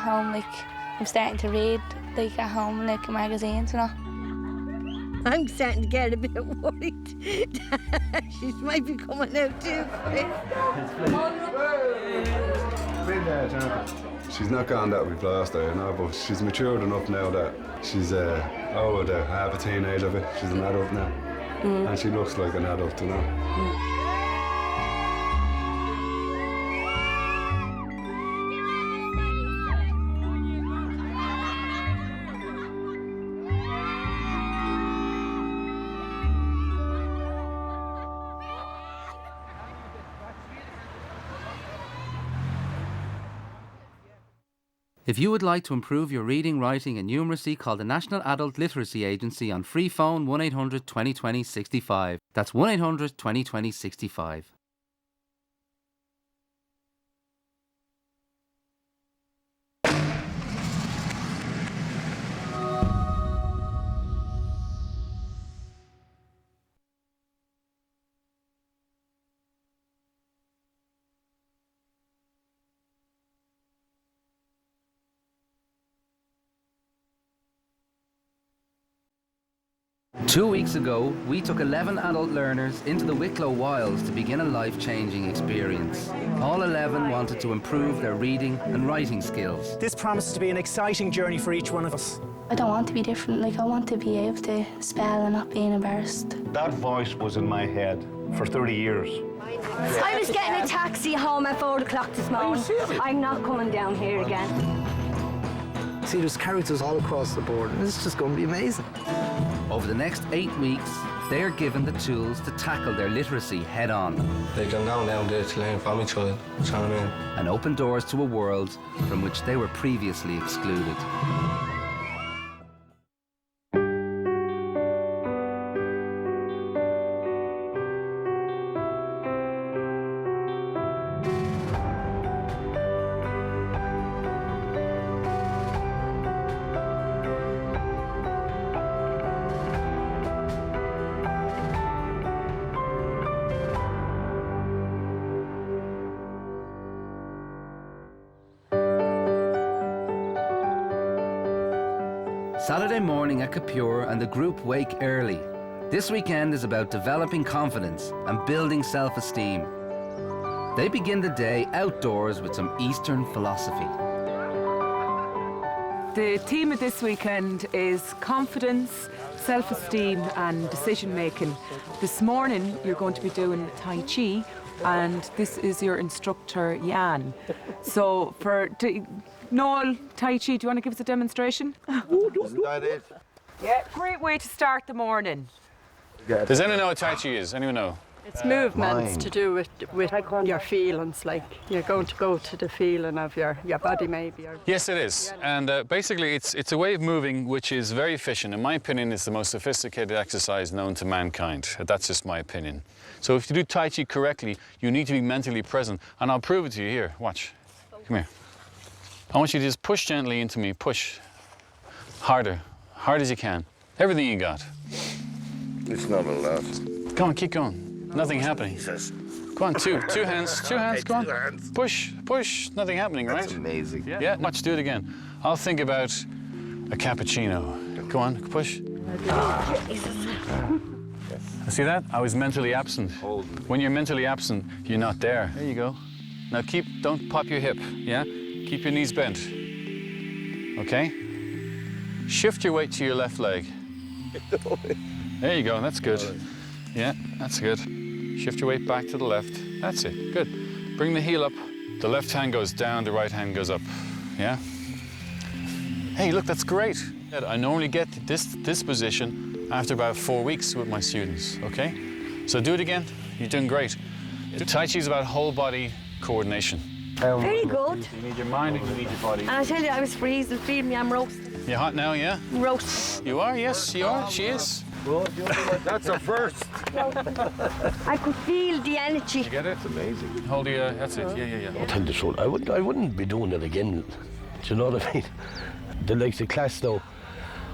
home, like, I'm starting to read, like, at home, like, magazines and all. I'm starting to get a bit worried. She might be coming out too quick. She's not gone that we've lost her, you know, but she's matured enough now that she's half a teenager, but she's an adult now. And she looks like an adult, you know. 'If you would like to improve your reading, writing and numeracy, call the National Adult Literacy Agency on free phone 1800 2020 65. That's 1800 2020 65. Two weeks ago, we took 11 adult learners into the Wicklow wilds to begin a life-changing experience. All 11 wanted to improve their reading and writing skills. This promises to be an exciting journey for each one of us. I don't want to be different, like, I want to be able to spell and not being embarrassed. That voice was in my head for 30 years. I was getting a taxi home at 4 o'clock this morning. I'm not coming down here again. See, there's characters all across the board, and it's just going to be amazing. Over the next 8 weeks, they are given the tools to tackle their literacy head-on. Like, I'm going down there to learn from each other, you know what I mean? And open doors to a world from which they were previously excluded. Saturday morning at Capure and the group wake early. This weekend is about developing confidence and building self-esteem. They begin the day outdoors with some Eastern philosophy. The theme of this weekend is confidence, self-esteem and decision-making. This morning you're going to be doing Tai Chi, and this is your instructor, Jan. So for Noel, Tai Chi, do you want to give us a demonstration? Isn't that it? Yeah, great way to start the morning. Does anyone know what Tai Chi is? Anyone know? It's movements to do with your feelings, like you're going to go to the feeling of your body maybe. Yes, it is. And basically it's a way of moving which is very efficient. In my opinion, it's the most sophisticated exercise known to mankind. That's just my opinion. So if you do Tai Chi correctly, you need to be mentally present. And I'll prove it to you here. Watch. Come here. I want you to just push gently into me. Push. Harder. Hard as you can. Everything you got. It's not a lot. Come on, keep going. Nothing happening. Go on, two hands, go on. Push, nothing happening, right? That's amazing. Yeah, watch, do it again. I'll think about a cappuccino. Go on, push. See that? I was mentally absent. When you're mentally absent, you're not there. There you go. Now don't pop your hip, yeah? Keep your knees bent, okay? Shift your weight to your left leg. There you go, that's good. Yeah, that's good. Shift your weight back to the left. That's it, good. Bring the heel up. The left hand goes down, the right hand goes up, yeah? Hey, look, that's great. I normally get this position after about 4 weeks with my students, okay? So do it again, you're doing great. Tai Chi is about whole body coordination. Very good. You need your mind and you need your body. And I tell you, I was freezing, feeling me, I'm roasting. You're hot now, yeah? Roasting. You are, yes, you are, she is. That's a first. I could feel the energy. You get it? It's amazing. Hold your, that's it, yeah. I'll tell you the truth, I wouldn't be doing it again. Do you know what I mean? The class now,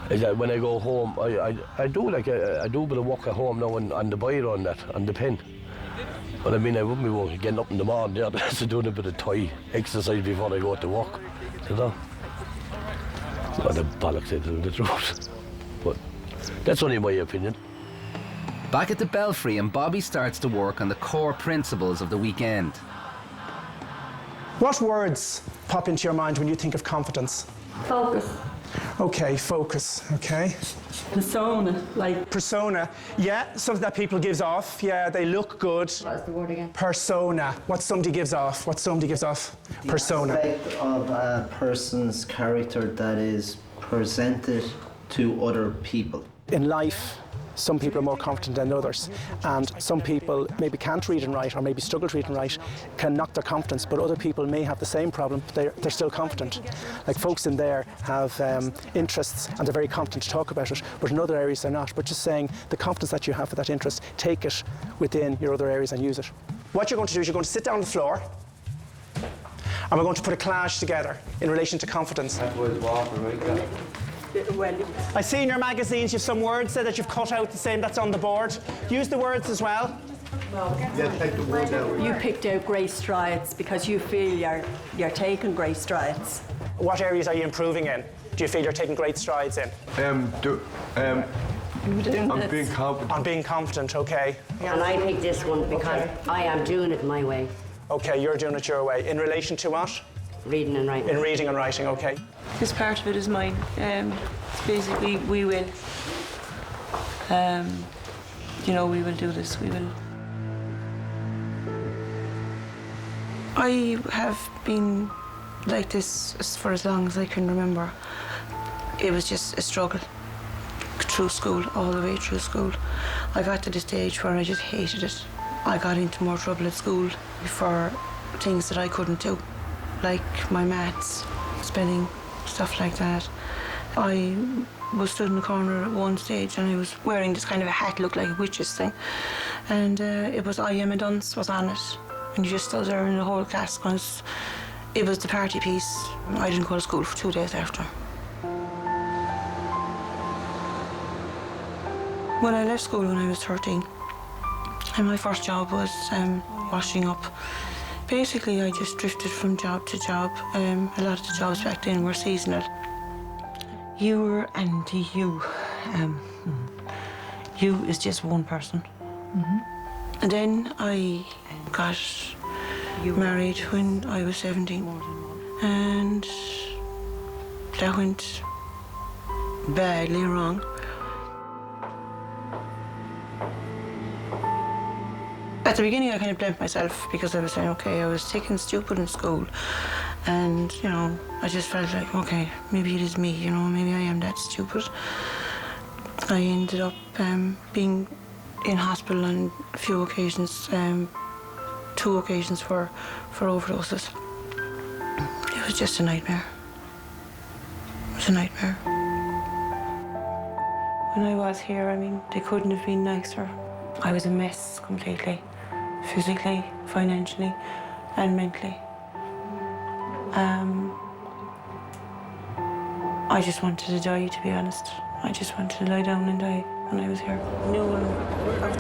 is that when I go home, I do a bit of work at home now on the biro and that, on the pen. But I mean, I wouldn't be getting up in the morning there, just doing a bit of Thai exercise before I go to work, you know? Or the bollocks into the throat. But that's only my opinion. Back at the Belfry, and Bobby starts to work on the core principles of the weekend. What words pop into your mind when you think of confidence? Focus. Okay, focus, okay. Persona, like. Persona, yeah, something that people gives off. Yeah, they look good. What's the word again? Persona, what somebody gives off. What somebody gives off. Persona. The aspect of a person's character that is presented to other people. In life, some people are more confident than others, and some people maybe can't read and write, or maybe struggle to read and write, can knock their confidence, but other people may have the same problem, but they're still confident. Like folks in there have interests and they're very confident to talk about it, but in other areas they're not. But just saying the confidence that you have for that interest, take it within your other areas and use it. What you're going to do is you're going to sit down on the floor, and we're going to put a collage together in relation to confidence. Well, I see in your magazines you have some words there that you've cut out the same that's on the board. Use the words as well. Yeah, take the word out. you picked out great strides because you feel you're taking great strides. What areas are you improving in? Do you feel you're taking great strides in? I'm being confident. On being confident, okay. And I picked this one because I am doing it my way. Okay, you're doing it your way. In relation to what? Reading and writing. In reading and writing, okay. This part of it is mine. It's basically, we will. You know, we will do this, we will. I have been like this for as long as I can remember. It was just a struggle through school, all the way through school. I got to the stage where I just hated it. I got into more trouble at school for things that I couldn't do, like my maths, spelling, stuff like that. I was stood in the corner at one stage and I was wearing this kind of a hat, looked like a witch's thing. And it was I am a dunce was on it. And you just stood there in the whole class because it was the party piece. I didn't go to school for 2 days after. When I left school when I was 13, and my first job was washing up. Basically, I just drifted from job to job. A lot of the jobs back then were seasonal. You and you. You is just one person. And then I got married when I was 17. And that went badly wrong. At the beginning, I kind of blamed myself because I was saying, okay, I was taking stupid in school. And, you know, I just felt like, okay, maybe it is me, you know, maybe I am that stupid. I ended up being in hospital on a few occasions, 2 occasions for overdoses. It was just a nightmare. It was a nightmare. When I was here, I mean, they couldn't have been nicer. I was a mess completely, physically, financially, and mentally. I just wanted to die, to be honest. I just wanted to lie down and die when I was here. No one,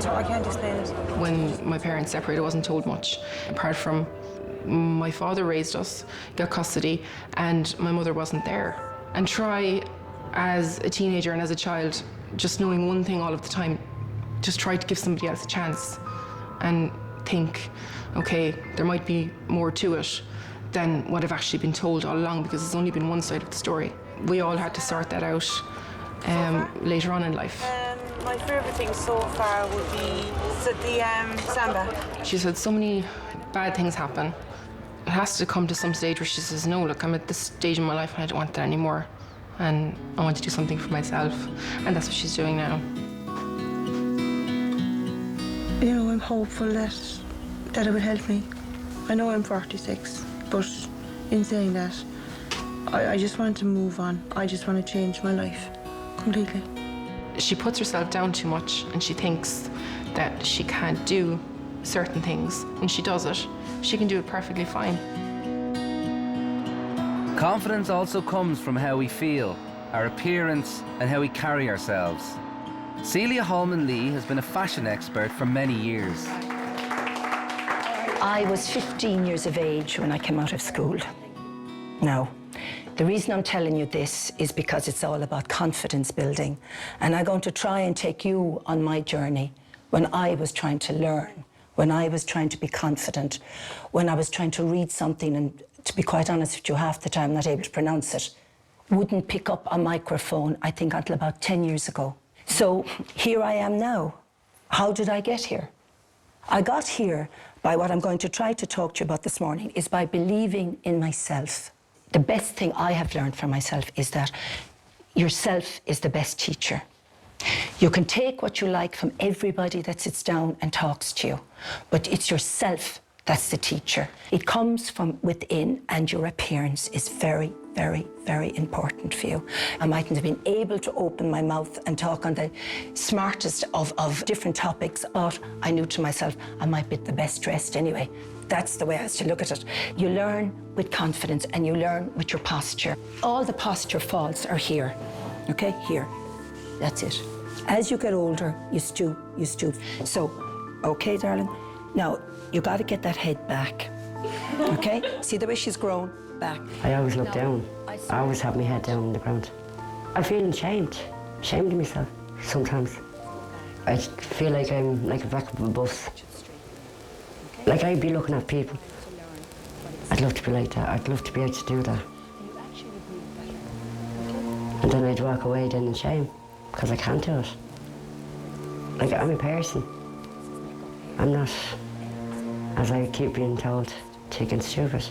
I can't explain it. When my parents separated, I wasn't told much, apart from my father raised us, got custody, and my mother wasn't there. And try, as a teenager and as a child, just knowing one thing all of the time, just try to give somebody else a chance and think, okay, there might be more to it than what I've actually been told all along, because it's only been one side of the story. We all had to sort that out later on in life. My favourite thing so far would be the samba. She said so many bad things happen. It has to come to some stage where she says, no, look, I'm at this stage in my life and I don't want that anymore. And I want to do something for myself. And that's what she's doing now. You know, I'm hopeful that it would help me. I know I'm 46, but in saying that, I just want to move on. I just want to change my life completely. She puts herself down too much and she thinks that she can't do certain things. And she does it. She can do it perfectly fine. Confidence also comes from how we feel, our appearance, and how we carry ourselves. Celia Holman-Lee has been a fashion expert for many years. I was 15 years of age when I came out of school. Now, The reason I'm telling you this is because it's all about confidence building. And I'm going to try and take you on my journey when I was trying to learn, when I was trying to be confident, when I was trying to read something and, to be quite honest with you, half the time not able to pronounce it. Wouldn't pick up a microphone, I think, until about 10 years ago. So here I am now. How did I get here? I got here by what I'm going to try to talk to you about this morning is by believing in myself. The best thing I have learned from myself is that yourself is the best teacher. You can take what you like from everybody that sits down and talks to you, but it's yourself that's the teacher. It comes from within, and your appearance is very, very, very important for you. I mightn't have been able to open my mouth and talk on the smartest of different topics, but I knew to myself I might be the best dressed anyway. That's the way I was to look at it. You learn with confidence and you learn with your posture. All the posture faults are here, okay? Here, that's it. As you get older, you stoop, you stoop. So, okay, darling? Now, you got to get that head back, okay? See the way she's grown? Back. I always look down. I always have my head down on the ground. I feel ashamed of myself sometimes. I feel like I'm like a back of a bus. Like I'd be looking at people. I'd love to be like that. I'd love to be able to do that. And then I'd walk away then in shame, because I can't do it. Like I'm a person. I'm not, as I keep being told, thick and stupid.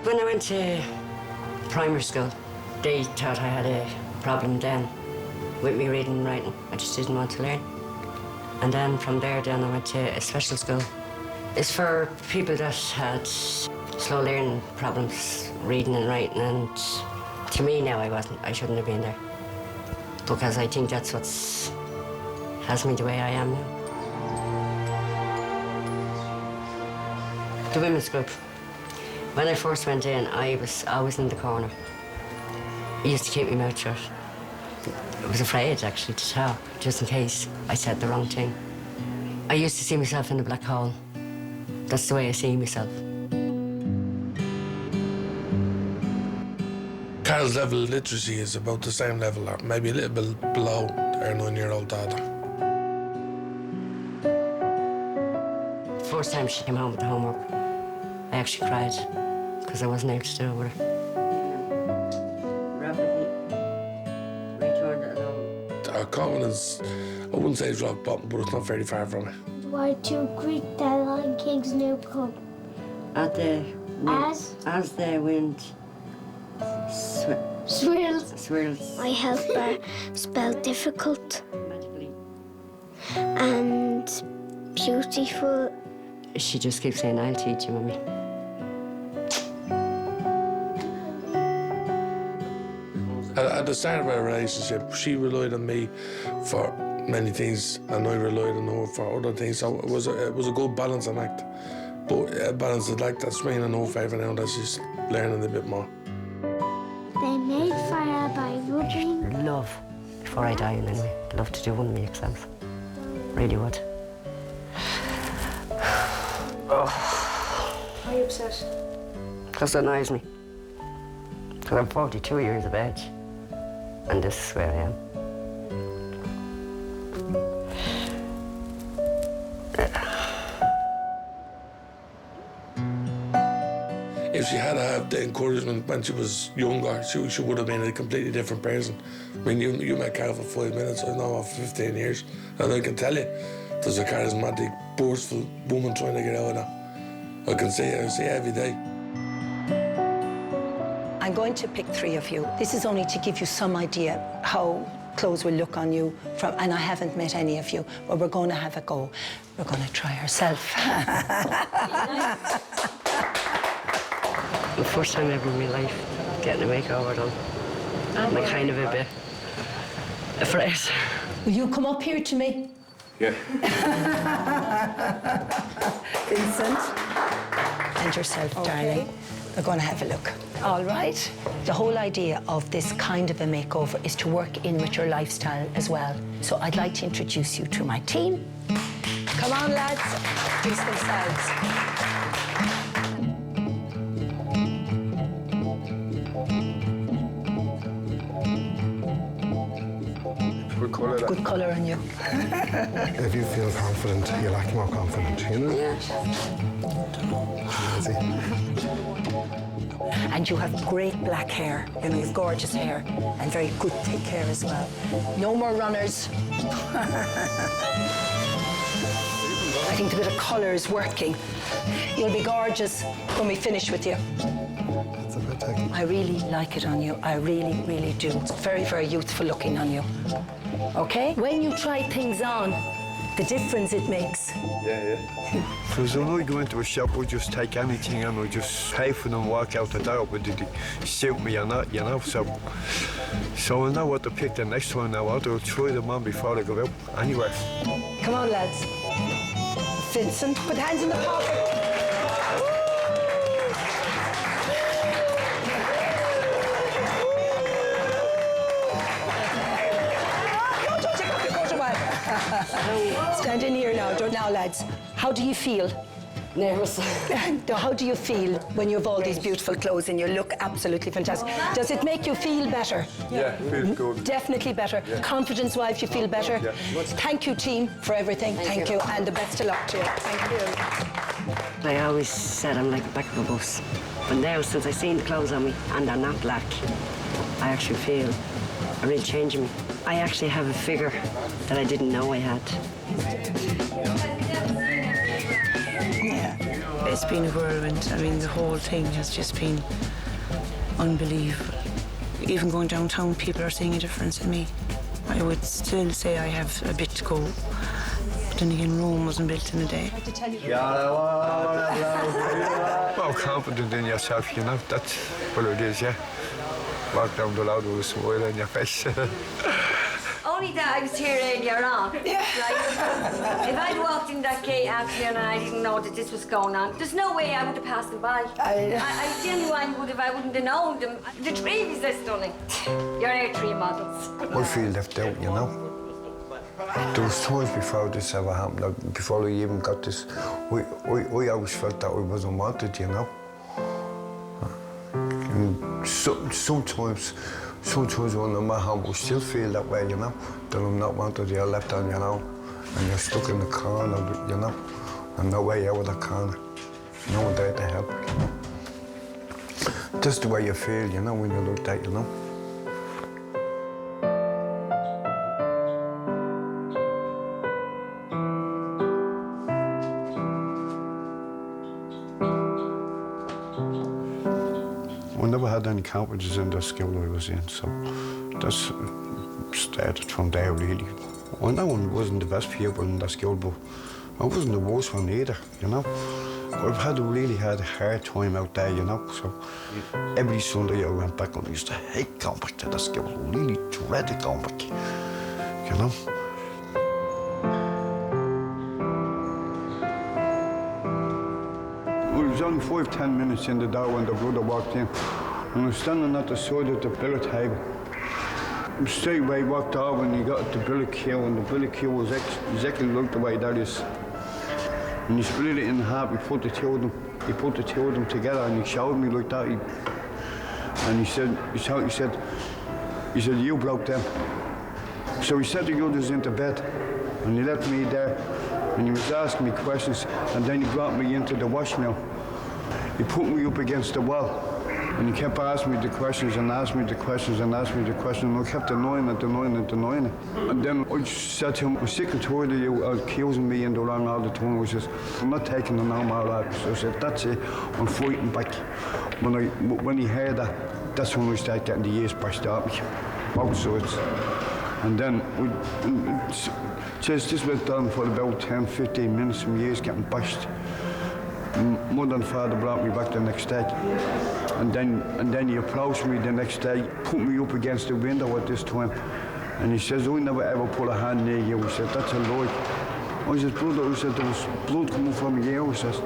When I went to primary school, they thought I had a problem then with me reading and writing. I just didn't want to learn. And then from there, then I went to a special school. It's for people that had slow learning problems, reading and writing, and to me now I shouldn't have been there. Because I think that's what has me the way I am now. The women's group. When I first went in, I was always in the corner. I used to keep my mouth shut. I was afraid, actually, to talk, just in case I said the wrong thing. I used to see myself in the black hole. That's the way I see myself. Carol's level of literacy is about the same level, or maybe a little bit below her 9-year-old daughter. The first time she came home with the homework, I actually cried because I wasn't able to do it with her. Our confidence, I wouldn't say it's rock bottom, but it's not very far from it. Why to greet the Lion King's new cub? As the wind swirls. My health bar spelled difficult and beautiful. She just keeps saying, I'll teach you, Mummy. At the start of our relationship, she relied on me for many things, and I relied on her for other things. So it was a good balancing act. But a balancing act that's swinging in her favour now that she's learning a bit more. They made fire by rubbing. Love, before I die anyway, love to do one of my exams. Really would. Oh. Are you upset? Because it annoys me. Because I'm 42 years of age, and this is where I am. If she had had the encouragement when she was younger, she would have been a completely different person. I mean, you met Carol for 5 minutes, I know her for 15 years, and I can tell you, there's a charismatic, boastful woman trying to get out of that. I can see her every day. I'm going to pick 3 of you. This is only to give you some idea how clothes will look on you from, and I haven't met any of you, but we're going to have a go. We're going to try ourselves. The first time ever in my life getting a makeover done. I'm kind of a bit afraid. Will you come up here to me? Yeah. Vincent. And yourself, darling. We're going to have a look. All right. The whole idea of this kind of a makeover is to work in with your lifestyle as well. So I'd like to introduce you to my team. Come on, lads. Introduce themselves. colour. Good colour on you. If you feel confident, you'll act more confident, you know? Yeah. And you have great black hair. You know, you've gorgeous hair and very good thick hair as well. No more runners. I think the bit of colour is working. You'll be gorgeous when we finish with you. That's a bit tacky. I really like it on you. I really, really do. It's very, very youthful looking on you. Okay? When you try things on, the difference it makes. Yeah. Because when I go into a shop, I just take anything and I just pay for them, walk out the door, but did they suit me or not, you know? So I know what to pick the next one now. I'll try them on before I go out anywhere. Come on, lads. Vincent, put hands in the pocket. Stand in here now. Now, lads. How do you feel? Nervous. How do you feel when you have all these beautiful clothes and you look absolutely fantastic? Does it make you feel better? Yeah, feels good. Definitely better. Yeah. Confidence-wise, you feel better? Yeah. Thank you, team, for everything. Thank you. And the best of luck to you. Thank you. I always said I'm like the back of a bus. But now, since I've seen the clothes on me and they're not black, I actually feel a real change in me. I actually have a figure that I didn't know I had. Yeah, it's been a whirlwind. I mean, the whole thing has just been unbelievable. Even going downtown, people are seeing a difference in me. I would still say I have a bit to go. But then again, Rome wasn't built in a day. Well, confident in yourself, you know, that's what it is, yeah. Walk down the road with a smile on your face. Only that I was here earlier on. Yeah. Right? If I'd walked in that gate afternoon and I didn't know that this was going on, there's no way I would have passed them by. I genuinely would have, I wouldn't have known them. The trees, they're stunning. You're our tree models. I feel left out, you know. There was times before this ever happened, like before I even got this, I always felt that I was unwanted, you know. And sometimes when I'm at home, I still feel that way, you know, that I'm not wanted, you're left on, you know, and you're stuck in the corner, you know, and no way out of the corner, no one there to help, you know. Just the way you feel, you know, when you look at, you know. I never had any competence in the school I was in, so that's started from there, really. I know I wasn't the best pupil in the school, but I wasn't the worst one either, you know. I've really had a hard time out there, you know, so every Sunday I went back and I used to hate going back to the school. I really dreaded going back, you know. It was only 5-10 minutes in the door when the brother walked in. And I was standing at the side of the billet table. Straight away walked over and he got at the billet queue, and the billet queue was exactly like the way that is. And he split it in half, he put the two of them together and he showed me like that. And he said, you broke them. So he set the others into bed and he left me there. And he was asking me questions, and then he brought me into the wash mill. He put me up against the wall, and he kept asking me the questions and asked me the questions and asked me the questions, and I kept denying it. And then I just said to him, I'm sick and tired of you accusing me in the wrong all the time. I says, I'm not taking the no more that. So I said, that's it, I'm fighting back. When he heard that, that's when we started getting the ears bashed out me, both sides. And then this went on for about 10-15 minutes, and my ears getting bashed. Mother and father brought me back the next day. And then he approached me the next day, put me up against the window at this time. And he says, I never ever put a hand near you. He said, that's a lie. I said, brother, I said, there was blood coming from you. He says,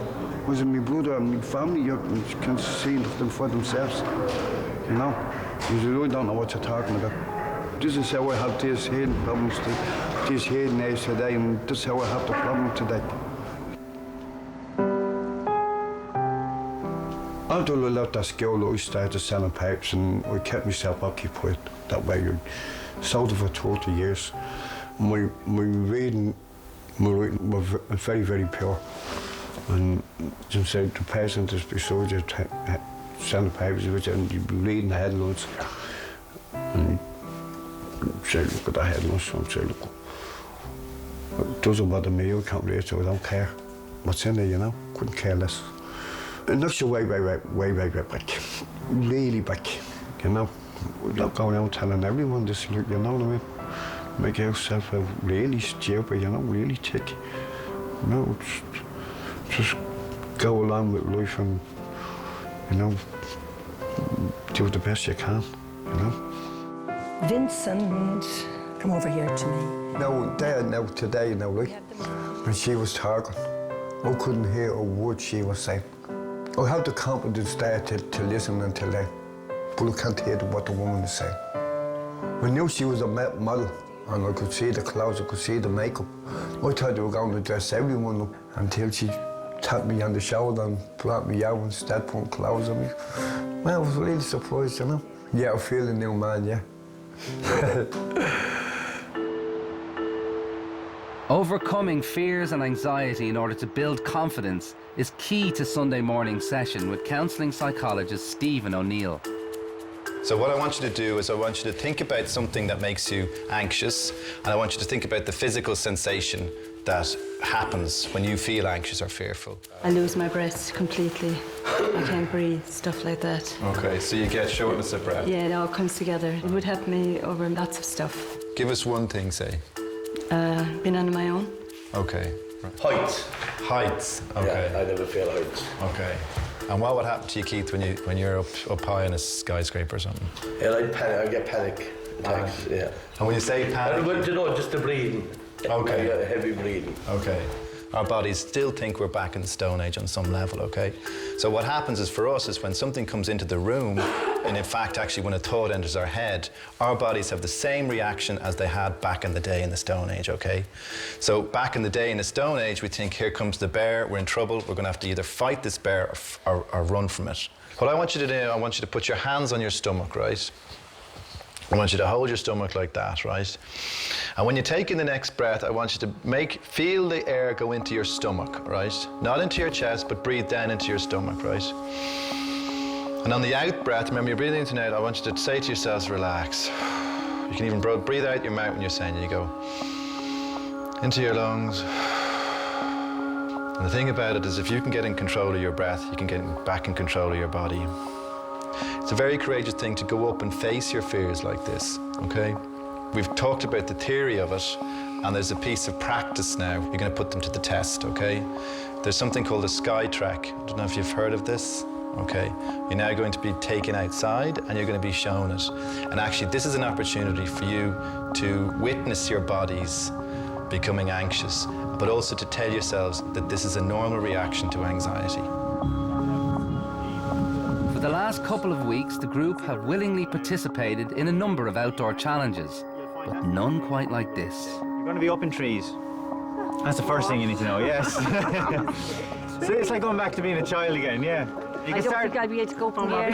I said, my brother and my family, you can see them for themselves. You know? He said, I don't know what you're talking about. This is how I have these hearing problems, these hearing aids today, and this is how I have the problem today. I After I left that school, I started selling pipes and I kept myself occupied that way. I sold it for 30 years. My writing was very, very poor. And just say the person just beside you selling papers and you'd be reading the headlines and say, look at the headlines, and say, look, it doesn't bother me, I can't read, so I don't care what's in there, you know, couldn't care less. And that's way back, really back, you know. Not going out telling everyone this, you know what I mean? Make yourself really stupid, you know, really tick. You know, just go along with life and, you know, do the best you can, you know. Vincent, come over here to me. Today, like, when she was talking, I couldn't hear a word she was saying. I had the confidence there to listen until then, but I can't hear what the woman is saying. I knew she was a model, and I could see the clothes, I could see the makeup. I thought they were going to dress everyone up until she tapped me on the shoulder and brought me out and started putting clothes on me. Well, I was really surprised, you know. Yeah, I feel a new man, yeah. Overcoming fears and anxiety in order to build confidence is key to Sunday morning session with counselling psychologist Stephen O'Neill. So what I want you to do is I want you to think about something that makes you anxious, and I want you to think about the physical sensation that happens when you feel anxious or fearful. I lose my breath completely. I can't breathe, stuff like that. Okay, so you get shortness of breath. Yeah, it all comes together. It would help me over lots of stuff. Give us one thing, say. Been on my own. Okay. Heights. Heights, okay. Yeah, I never feel heights. Okay. And what would happen to you, Keith, when you're up high in a skyscraper or something? Yeah, I'd panic. I get panic attacks. Yeah. And when you say panic, but you know, just the breathing. Okay. Heavy breathing. Okay. Our bodies still think we're back in the Stone Age on some level, okay? So what happens is for us is when something comes into the room, and in fact actually when a thought enters our head, our bodies have the same reaction as they had back in the day in the Stone Age, okay? So back in the day in the Stone Age, we think, here comes the bear, we're in trouble, we're gonna have to either fight this bear or run from it. What I want you to do, I want you to put your hands on your stomach, right? I want you to hold your stomach like that, right? And when you take in the next breath, I want you to feel the air go into your stomach, right? Not into your chest, but breathe down into your stomach, right? And on the out breath, remember you're breathing in and out, I want you to say to yourselves, relax. You can even breathe out your mouth when you're saying it. You go into your lungs. And the thing about it is if you can get in control of your breath, you can get back in control of your body. It's a very courageous thing to go up and face your fears like this, okay? We've talked about the theory of it, and there's a piece of practice now. You're going to put them to the test, okay? There's something called a sky track. I don't know if you've heard of this, okay? You're now going to be taken outside, and you're going to be shown it. And actually, this is an opportunity for you to witness your bodies becoming anxious, but also to tell yourselves that this is a normal reaction to anxiety. For the last couple of weeks, the group have willingly participated in a number of outdoor challenges, but none quite like this. You're going to be up in trees. That's the first thing you need to know, yes. So it's like going back to being a child again, yeah. I don't think I'd be able to go up in the air.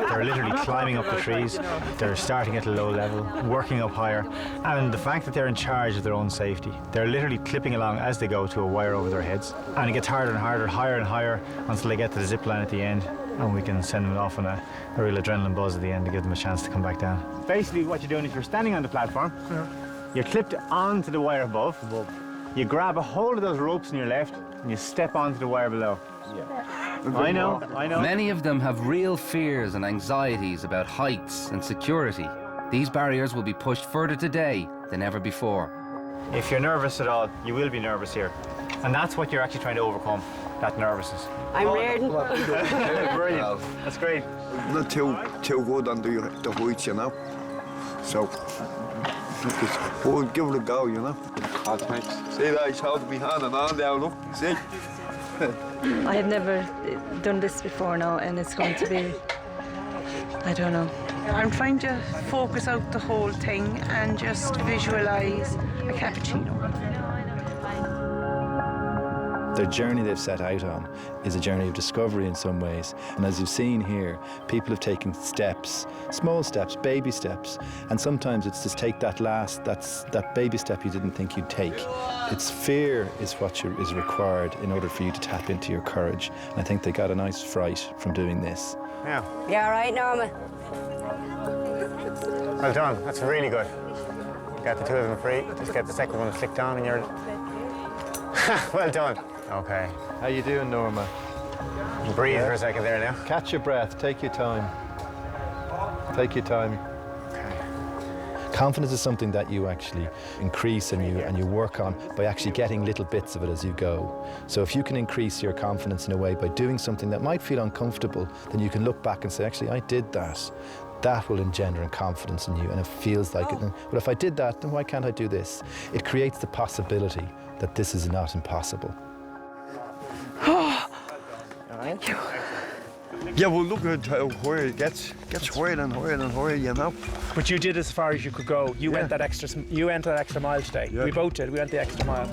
They're literally climbing up the trees. They're starting at a low level, working up higher. And the fact that they're in charge of their own safety, they're literally clipping along as they go to a wire over their heads. And it gets harder and harder, higher and higher, until they get to the zip line at the end. And we can send them off on a real adrenaline buzz at the end to give them a chance to come back down. Basically what you're doing is you're standing on the platform, you're clipped onto the wire above, you grab a hold of those ropes on your left, and you step onto the wire below. I know. Many of them have real fears and anxieties about heights and security. These barriers will be pushed further today than ever before. If you're nervous at all, you will be nervous here. And that's what you're actually trying to overcome, that nervousness. I'm ready. Brilliant. That's great. Not too good on the heights, you know. So, we'll give it a go, you know. Oh, thanks. See that? He's holding me hand and on there, look. See? I have never done this before now, and it's going to be, I don't know. I'm trying to focus out the whole thing and just visualise a cappuccino. The journey they've set out on is a journey of discovery in some ways. And as you've seen here, people have taken steps, small steps, baby steps. And sometimes it's just take that baby step you didn't think you'd take. It's fear is what is required in order for you to tap into your courage. And I think they got a nice fright from doing this. Yeah. You all right, Norma? Well done. That's really good. Got the two of them free. Just get the second one flicked on and you're... Well done. Okay. How you doing, Norma? Breathe for a second there now. Catch your breath. Take your time. Take your time. Confidence is something that you actually increase and you work on by actually getting little bits of it as you go. So if you can increase your confidence in a way by doing something that might feel uncomfortable, then you can look back and say, actually, I did that. That will engender confidence in you, and it feels like it. But if I did that, then why can't I do this? It creates the possibility that this is not impossible. Thank you. Yeah, well, look at where it gets higher and higher and higher, you know. But you did as far as you could go. You went that extra mile today. Yeah. We both did. We went the extra mile.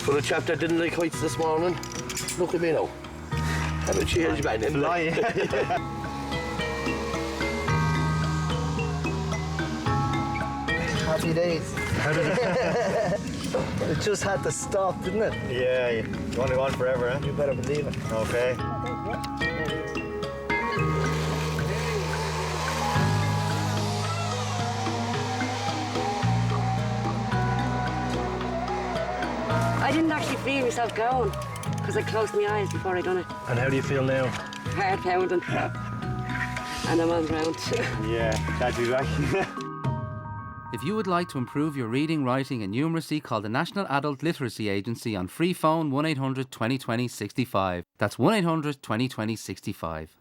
For a chap that didn't like heights this morning, look at me now. Have a change back then. Happy days. It just had to stop, didn't it? Yeah, you want to go on forever, eh? You better believe it. Okay. I didn't actually feel myself going because I closed my eyes before I done it. And how do you feel now? Heart pounding. And I'm on ground. Yeah, glad to be back. If you would like to improve your reading, writing and numeracy, call the National Adult Literacy Agency on free phone 1800 2020 65. That's 1800 2020 65.